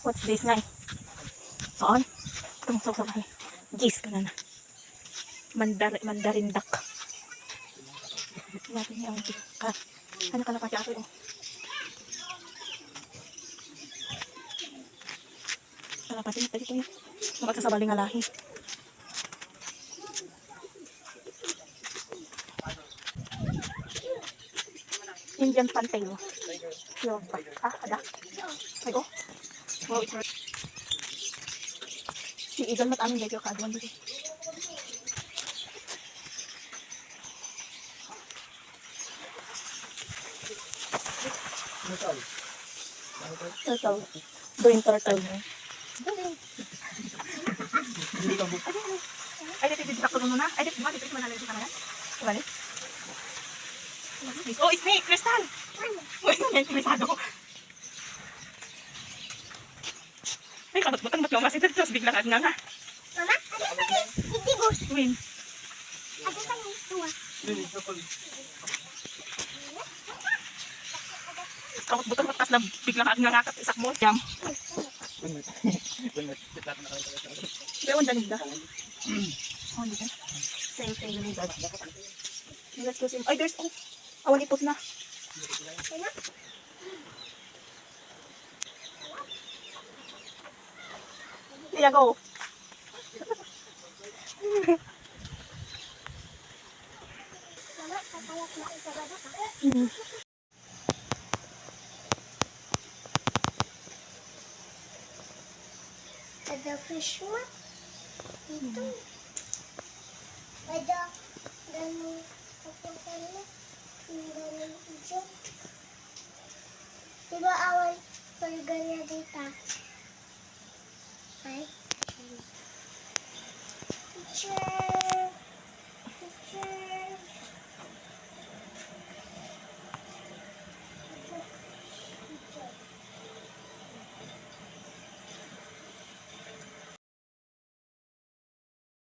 What's this nga? Saan? Itong saw-saw. Gis ka na na. Mandarin duck. Natin yung ano kalapati ako oh. Kalapati na ito yung magsasabaling nga lahi. Indian Fantail. Yung ada. Ay oh. Wow, it's hurt. Si Eagle mat amin dito kaadwan dito. Turtle. Green turtle. Ay, dito dito ko muna. Ay, dito manalo dito kanila. Bali. Oh, snake, crystal. Uy, yan kumisado. Ay, kabot-botang ba't yung masita dito? Biglang nga nga. Mama, ano pa yung hindi gusto? Win. Ano pa yung tuwa? Kabot-botang ba't na biglang nga nga isak mo. Jam. Ewan danig da. Oh, dito. Same thing yung dad. Let's go see. Ay, there's awan ipos na. Ano? Iya, go. Mama, papayat na isa ba ka? Ada fish mo? Ito. Ada ganun papunta mo. Ganun ito. Diba awal pagganyan dito? Ay. Picture.